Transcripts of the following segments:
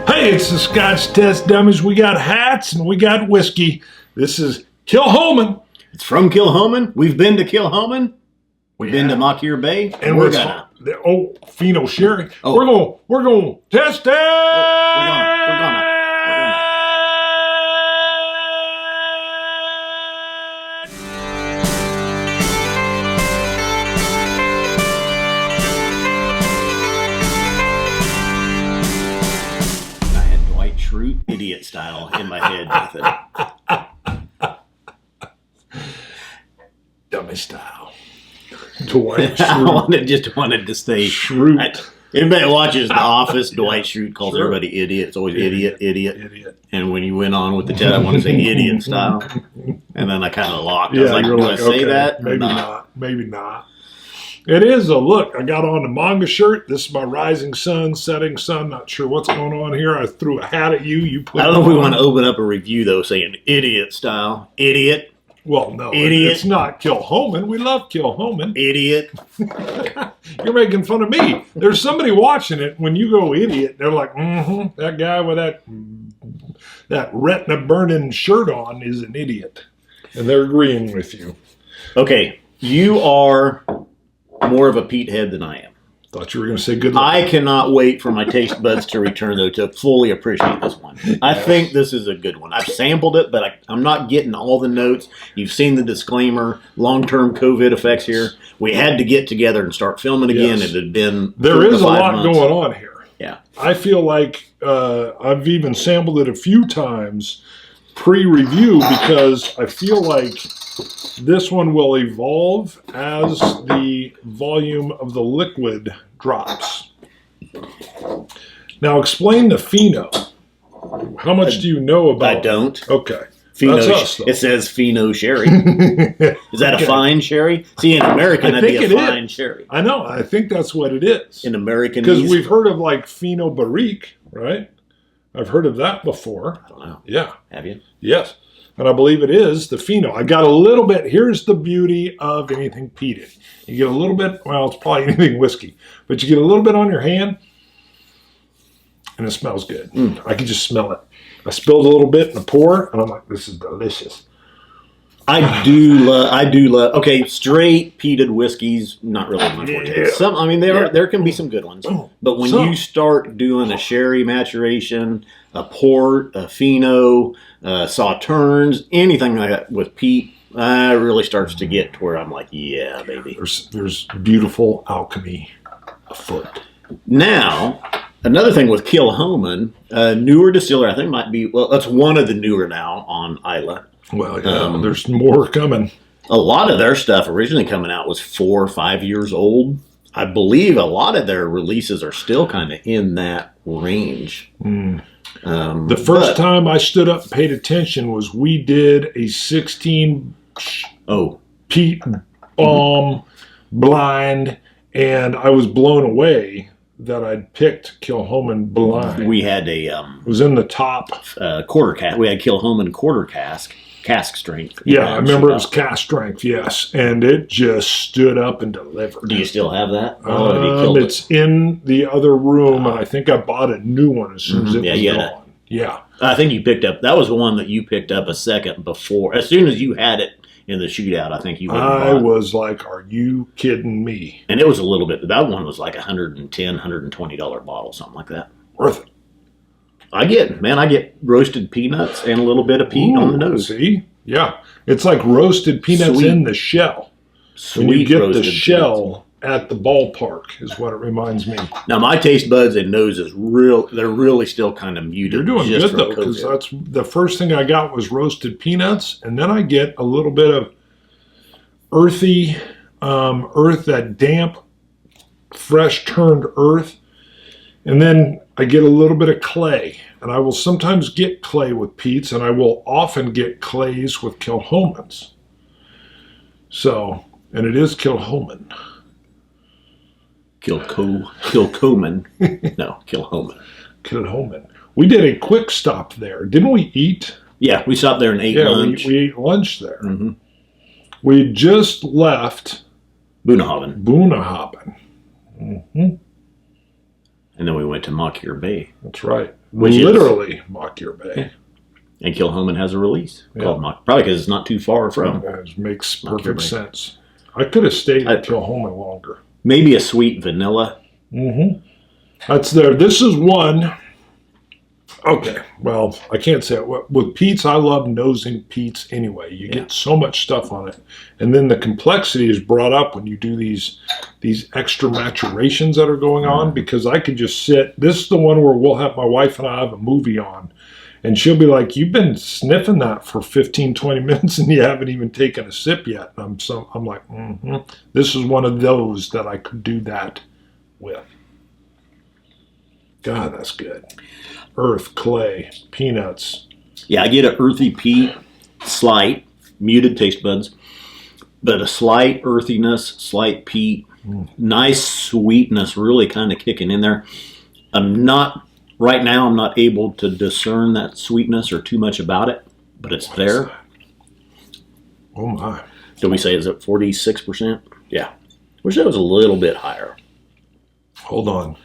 Hey, it's the Scotch Test Dummies. We got hats and we got whiskey. This is Kilchoman. It's from Kilchoman. We've been to Kilchoman. We've been to Mockyear Bay. And we're gonna Fino sherry. Oh. We're gonna test it. We're gonna. True idiot style in my head with it. Dummy style. Dwight Schrute. I just wanted to stay Schrute. Anybody that watches The Office, Dwight Schrute calls everybody idiot. It's always idiot. And when you went on with the chat, I want to say idiot style. And then I kind of locked. I was like, do I say that? Maybe not. Maybe not. It is a look. I got on the manga shirt. This is my rising sun, setting sun. Not sure what's going on here. I threw a hat at you. You put. I don't know if we want to open up a review though, saying idiot style. Idiot. Well, no, idiot. It's not Kilchoman. We love Kilchoman. Idiot. You're making fun of me. There's somebody watching it. When you go idiot, they're like, that guy with that retina burning shirt on is an idiot, and they're agreeing with you. Okay, you are more of a Pete head than I am. Thought you were going to say good luck. I cannot wait for my taste buds to return, though, to fully appreciate this one. I think this is a good one. I've sampled it, but I'm not getting all the notes. You've seen the disclaimer, long-term COVID effects here. We had to get together and start filming again. Yes. It had been There is a lot going on here. Yeah. I feel like I've even sampled it a few times pre-review because I feel like this one will evolve as the volume of the liquid drops. Now explain the Fino. How much do you know about I don't. Okay. Fino, that's us, it says Fino sherry. Is that a fine sherry? See, in American, that'd be a fine sherry. I know. I think that's what it is. In American, because we've heard of like Fino Barrique, right? I've heard of that before. I don't know. Yeah. Have you? Yes. And I believe it is the Fino. I got a little bit. Here's the beauty of anything peated. You get a little bit, well, it's probably anything whiskey, but you get a little bit on your hand, and it smells good. I can just smell it. I spilled a little bit in the pour, and I'm like, this is delicious. I do love. Okay, straight peated whiskeys, not really my forte. Some, I mean, there can be some good ones, but when you start doing a sherry maturation, a port, a Fino, sauternes, anything like that with peat, it really starts to get to where I'm like, yeah, baby. There's beautiful alchemy afoot. Now, another thing with Kilchoman, newer distiller, I think might be, well, that's one of the newer now on Isla. Well, yeah, there's more coming. A lot of their stuff originally coming out was 4 or 5 years old. I believe a lot of their releases are still kind of in that range. The first time I stood up and paid attention was we did a 16 peat bomb blind, and I was blown away that I'd picked Kilchoman blind. We had a it was in the top quarter cask. We had Kilchoman quarter cask strength. Yeah, I remember it was cask strength. Yes, and it just stood up and delivered. Do you still have that? It's in the other room, and I think I bought a new one as soon as it was gone. Yeah, I think you picked up. That was the one that you picked up a second before. As soon as you had it in the shootout, I think you. I was like, "Are you kidding me?" And it was a little bit. That one was like $110, $120 bottle, something like that. Worth it. I get roasted peanuts and a little bit of peat on the nose. See? Yeah. It's like roasted peanuts in the shell. When you get the shell at the ballpark is what it reminds me. Now, my taste buds and nose is they're really still kind of muted. You're doing good, though, because that's the first thing I got was roasted peanuts, and then I get a little bit of earthy earth, that damp, fresh turned earth, and then I get a little bit of clay, and I will sometimes get clay with peats, and I will often get clays with Kilchomans. So, and it is Kilchoman. Kilchoman. No, Kilchoman. Kilchoman. We did a quick stop there. Didn't we eat? Yeah, we stopped there and ate lunch. We ate lunch there. Mm-hmm. We just left Boonahaven. Mm-hmm. And went to Moncure Bay. That's right. Which Literally Moncure Bay. And Kilchoman has a release called Moncure. Probably because it's not too far from. That makes perfect sense. I could have stayed at Kilchoman longer. Maybe a sweet vanilla. Mm-hmm. That's there. This is one. Okay, well, I can't say it. With peats, I love nosing peats anyway. You get so much stuff on it. And then the complexity is brought up when you do these extra maturations that are going on, because I could just sit. This is the one where we'll have, my wife and I have a movie on, and she'll be like, you've been sniffing that for 15, 20 minutes and you haven't even taken a sip yet. And I'm like, this is one of those that I could do that with. God, that's good. Earth, clay, peanuts. Yeah, I get an earthy peat, slight, muted taste buds, but a slight earthiness, slight peat, nice sweetness really kind of kicking in there. Right now I'm not able to discern that sweetness or too much about it, but it's there. Oh my. Did we say is it 46%? Yeah. Wish that was a little bit higher. Hold on.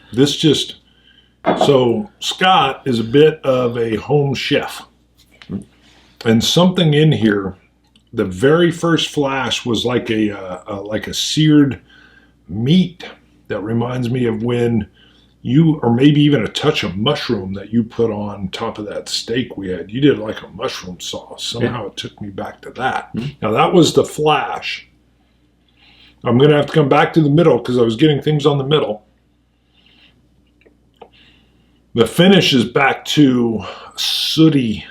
So Scott is a bit of a home chef, and something in here, the very first flash was like a seared meat that reminds me of when or maybe even a touch of mushroom that you put on top of that steak we had. You did like a mushroom sauce. Somehow it took me back to that. Now that was the flash. I'm going to have to come back to the middle because I was getting things on the middle. The finish is back to a sooty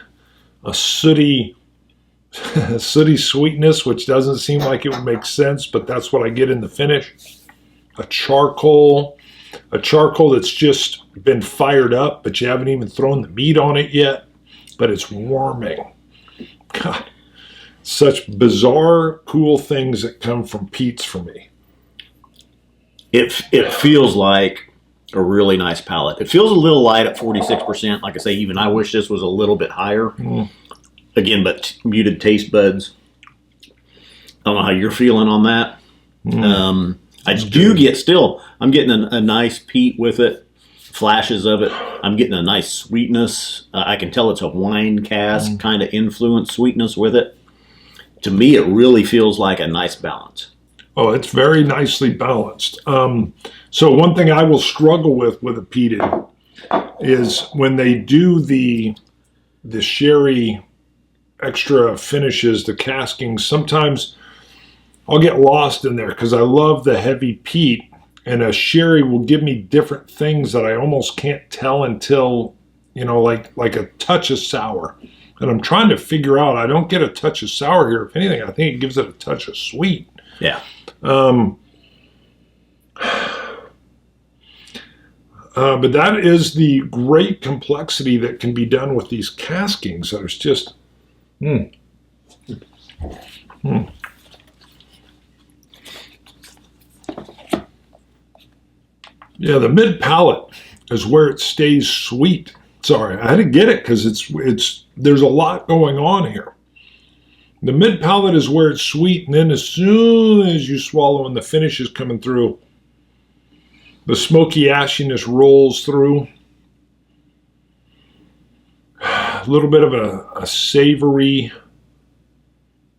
sweetness, which doesn't seem like it would make sense, but that's what I get in the finish. A charcoal that's just been fired up, but you haven't even thrown the meat on it yet, but it's warming. God, such bizarre, cool things that come from peats for me. It feels like a really nice palate. It feels a little light at 46%. Like I say, even I wish this was a little bit higher. Again, but muted taste buds. I don't know how you're feeling on that. I'm getting a nice peat with it, flashes of it. I'm getting a nice sweetness. I can tell it's a wine cask kind of influence sweetness with it. To me, it really feels like a nice balance. Oh, it's very nicely balanced. So one thing I will struggle with a peated is when they do the sherry extra finishes, the casking, sometimes I'll get lost in there because I love the heavy peat, and a sherry will give me different things that I almost can't tell until, like a touch of sour. And I'm trying to figure out, I don't get a touch of sour here. If anything, I think it gives it a touch of sweet. Yeah. But that is the great complexity that can be done with these caskings. There's just, Yeah, the mid palate is where it stays sweet. Sorry, I had to get it because there's a lot going on here. The mid palate is where it's sweet, and then as soon as you swallow and the finish is coming through, the smoky ashiness rolls through. A little bit of a savory,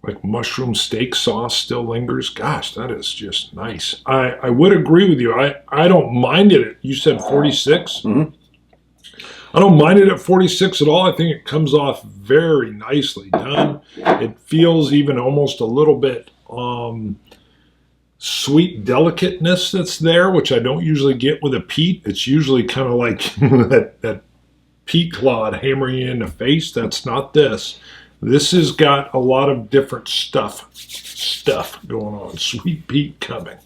like mushroom steak sauce still lingers. Gosh, that is just nice. I would agree with you. I don't mind it. You said 46? Mm-hmm. I don't mind it at 46 at all. I think it comes off very nicely done. It feels even almost a little bit sweet delicateness that's there, which I don't usually get with a peat. It's usually kind of like that peat clod hammering you in the face. That's not this. This has got a lot of different stuff going on. Sweet peat coming.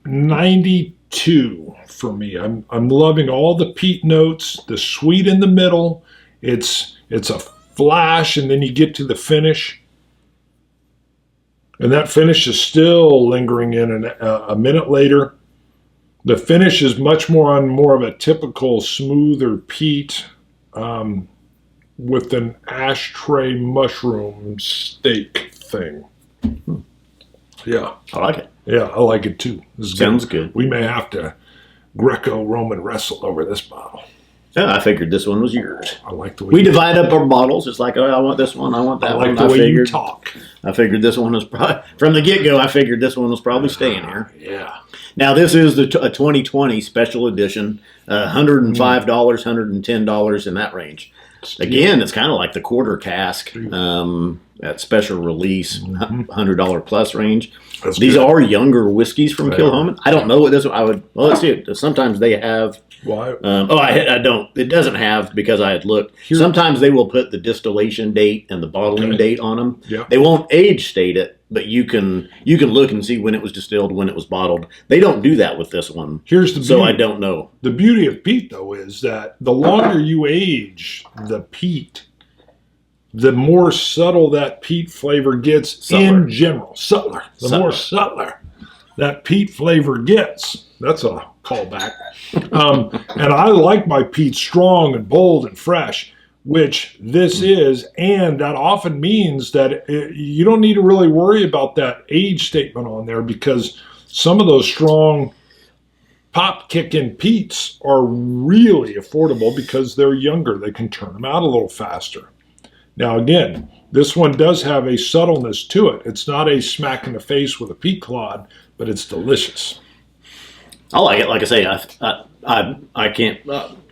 92 for me. I'm loving all the peat notes, the sweet in the middle. It's a flash, and then you get to the finish. And that finish is still lingering in a minute later. The finish is much more of a typical smoother peat with an ashtray mushroom steak thing. Yeah. I like it. Yeah, I like it too. Sounds good. We may have to Greco-Roman wrestle over this bottle. Yeah, I figured this one was yours. I like the way we divide up our bottles. It's like, oh, I want this one. I want that I like one. the way you talk. I figured this one was probably, from the get-go, I figured this one was probably staying here. Yeah. Now, this is a 2020 special edition, $105, $110 in that range. Again, it's kind of like the quarter cask, that special release, $100 plus range. These are younger whiskeys from Kilchoman. I don't know what this one, well, let's see it. Sometimes they have. Why? I don't. It doesn't have, because I had looked. Sometimes they will put the distillation date and the bottling date on them. Yeah. They won't age state it, but you can look and see when it was distilled, when it was bottled. They don't do that with this one. Here's the beauty. So I don't know. The beauty of peat, though, is that the longer you age the peat, the more subtle that peat flavor gets in general. Subtler. The more subtler that peat flavor gets. That's a callback. And I like my peat strong and bold and fresh, which this is, and that often means that you don't need to really worry about that age statement on there, because some of those strong pop kicking peats are really affordable because they're younger. They can turn them out a little faster. Now, again, this one does have a subtleness to it. It's not a smack in the face with a peat clod, but it's delicious. I like it. Like I say, I can't.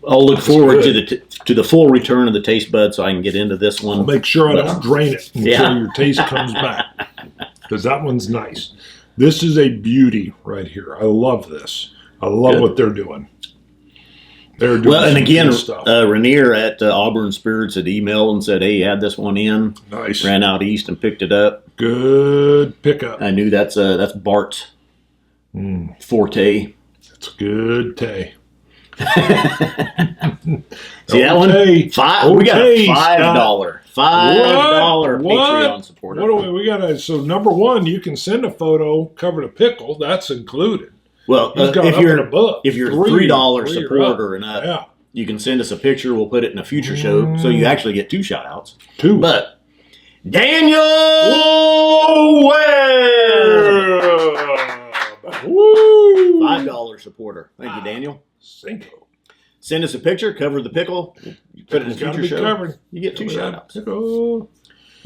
I'll look forward to the full return of the taste bud, so I can get into this one. I'll make sure I don't drain it until your taste comes back, because that one's nice. This is a beauty right here. I love this. I love what they're doing. They're doing and again, stuff. Rainier at Auburn Spirits had emailed and said, "Hey, add this one in." Nice. Ran out east and picked it up. Good pickup. I knew that's Bart's forte. It's good tea. See that one? $5. We got a $5 Patreon supporter. What do we got? So number one, you can send a photo covered a pickle. That's included. Well, if you're a $3 supporter and up, yeah, you can send us a picture. We'll put it in a future show, so you actually get 2 shout outs. 2. But Daniel Webb, woo! $5 supporter. Thank you, Daniel. Cinco. Send us a picture, cover the pickle, put it in a future show. Covered. You get 2 shout outs. Pickle.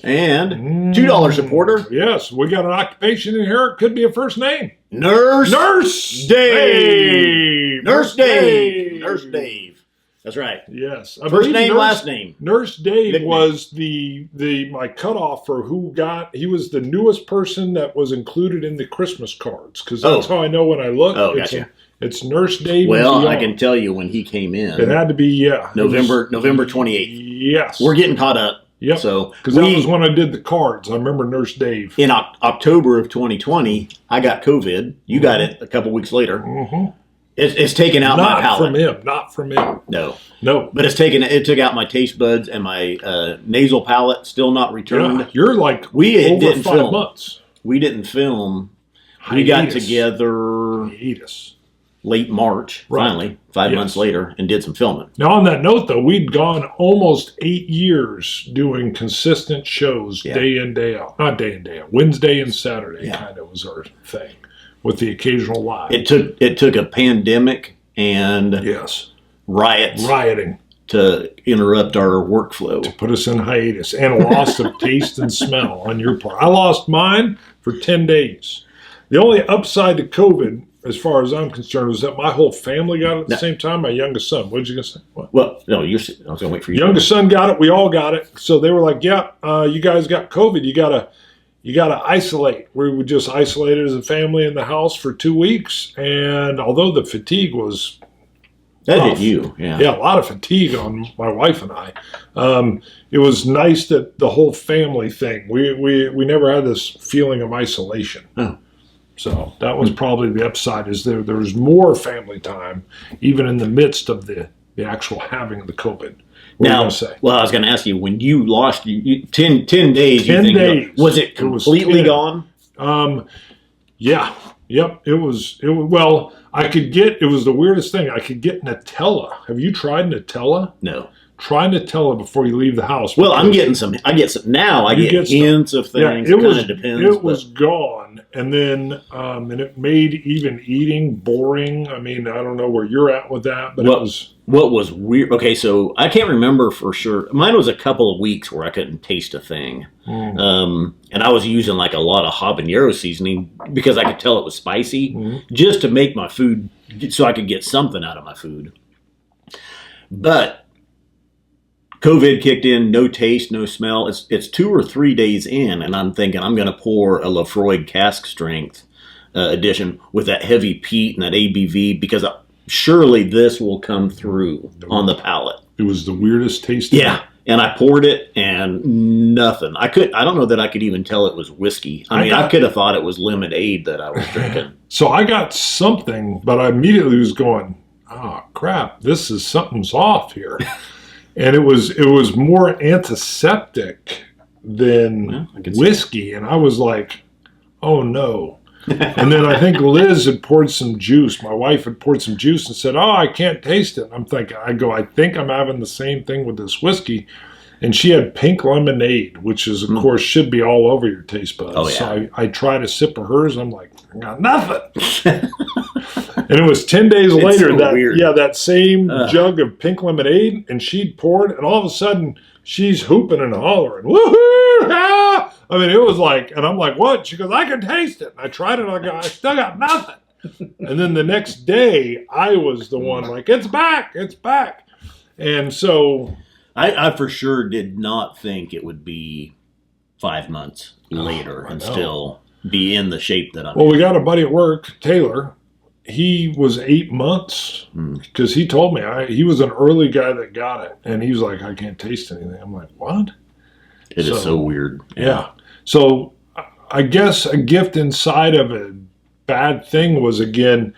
And $2 supporter. Yes, we got an occupation in here. It could be a first name. Nurse Dave. Nurse Dave. That's right. Yes. First name, last name. Nurse Dave nickname. Was my cutoff for he was the newest person that was included in the Christmas cards, because that's how I know when I look. Oh, gotcha. It's Nurse Dave. Well, I can tell you when he came in. It had to be November 28th. Yes. We're getting caught up. Yep. So because that was when I did the cards. I remember Nurse Dave. In October of 2020, I got COVID. You got it a couple weeks later. Mm-hmm. It's taken out my palate. Not from him. No. But it took out my taste buds and my nasal palate. Still not returned. Yeah, you're like didn't over 5 film. months. We didn't film. Hiatus. We got together late March, finally, 5 months later, and did some filming. Now, on that note, though, we'd gone almost 8 years doing consistent shows day in, day out. Not day in, day out. Wednesday and Saturday kind of was our thing, with the occasional live. It took a pandemic and rioting to interrupt our workflow. To put us in hiatus, and a loss of taste and smell on your part. I lost mine for 10 days. The only upside to COVID, as far as I'm concerned, was that my whole family got it at the same time. My youngest son. What did you gonna say? What? Well, no, I was going to wait for you. Youngest son got it. We all got it. So they were like, "Yeah, you guys got COVID. You gotta isolate." We would just isolate it as a family in the house for 2 weeks. And although the fatigue was that hit you, a lot of fatigue on my wife and I. It was nice that the whole family thing. We never had this feeling of isolation. Oh. So that was probably the upside, is there was more family time, even in the midst of the actual having of the COVID. What now, you say? Well, I was going to ask you, when you lost 10 days, 10 days. Was it completely gone? Yeah. Yep. It was, well, it was the weirdest thing. I could get Nutella. Have you tried Nutella? No. trying to tell it before you leave the house. Well, I get some now. I get hints of things. It kind of depends. It was gone, and then and it made even eating boring. I mean, I don't know where you're at with that, but it was. What was weird? Okay, so I can't remember for sure. Mine was a couple of weeks where I couldn't taste a thing, and I was using like a lot of habanero seasoning because I could tell it was spicy, just to make my food so I could get something out of my food. But COVID kicked in, no taste, no smell. It's 2 or 3 days in, and I'm thinking I'm going to pour a Lafroig cask strength edition with that heavy peat and that ABV because surely this will come through on the palate. It was the weirdest taste. Yeah, and I poured it and nothing. I don't know that I could even tell it was whiskey. I could have thought it was lemonade that I was drinking. So I got something, but I immediately was going, oh crap, something's off here. And it was more antiseptic than whiskey. And I was like, oh no. And then I think Liz had poured some juice. My wife had poured some juice and said, oh, I can't taste it. I'm thinking, I think I'm having the same thing with this whiskey. And she had pink lemonade, which is, of course, should be all over your taste buds. Oh, yeah. So I tried a sip of hers. I'm like, I got nothing. And it was 10 days later that same jug of pink lemonade, and she'd poured, and all of a sudden she's hooping and hollering, woohoo! Ah! I mean, it was like, and I'm like, what? She goes, I can taste it. And I tried it, I still got nothing. And then the next day, I was the one like, it's back. And so I for sure did not think it would be 5 months later and still be in the shape that I'm in. Well, we got a buddy at work, Taylor. He was 8 months because he told me he was an early guy that got it. And he was like, I can't taste anything. I'm like, what? It is so weird. Yeah. So I guess a gift inside of a bad thing was, again,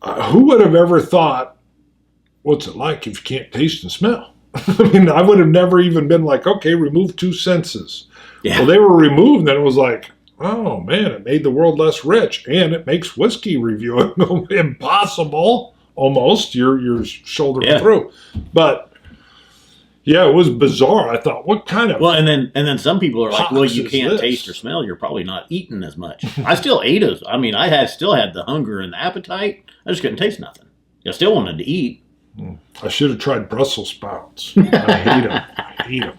who would have ever thought, what's it like if you can't taste and smell? I mean, I would have never even been like, okay, remove 2 senses. Yeah. Well, they were removed, and it was like, oh, man, it made the world less rich, and it makes whiskey reviewing impossible, almost, your shoulder through. But, yeah, it was bizarre. I thought, what kind of... Well, and then some people are like, well, you can't taste or smell. You're probably not eating as much. I still ate it. I mean, still had the hunger and the appetite. I just couldn't taste nothing. I still wanted to eat. I should have tried Brussels sprouts. I hate them.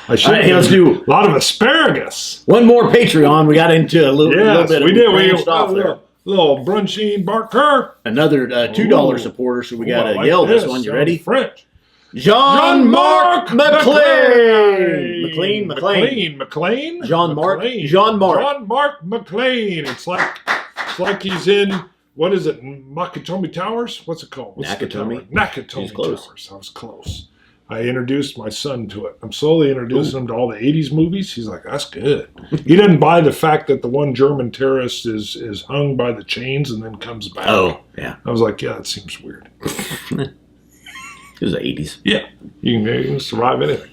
I should. Right, let's do a lot of asparagus. One more Patreon. We got into a little bit. We did. We off there. Little Brunchine Barker. Another $2 supporter. So we got to yell this one. You ready? French. Jean-Marc McLean. McLean. Jean-Marc McLean. It's like he's in. What is it? Nakatomi Towers? What's it called? Nakatomi Towers. I was close. I introduced my son to it. I'm slowly introducing him to all the 80s movies. He's like, that's good. He didn't buy the fact that the one German terrorist is hung by the chains and then comes back. Oh, yeah. I was like, yeah, that seems weird. It was the 80s. Yeah. You can survive anything.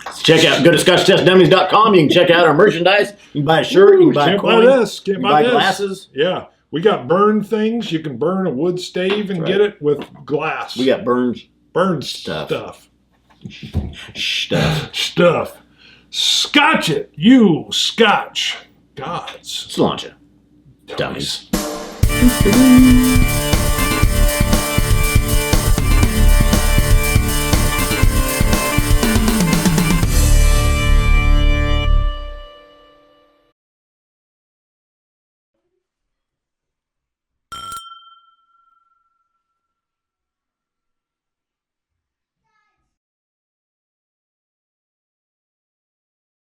Go to ScotchTestDummies.com. You can check out our merchandise. You can buy a shirt. You can buy a coin. You can buy glasses. Yeah. We got burn things. You can burn a wood stave and get it with glass. We got burn stuff. Stuff. Scotch it, you Scotch gods. Let's launch it. Dummies.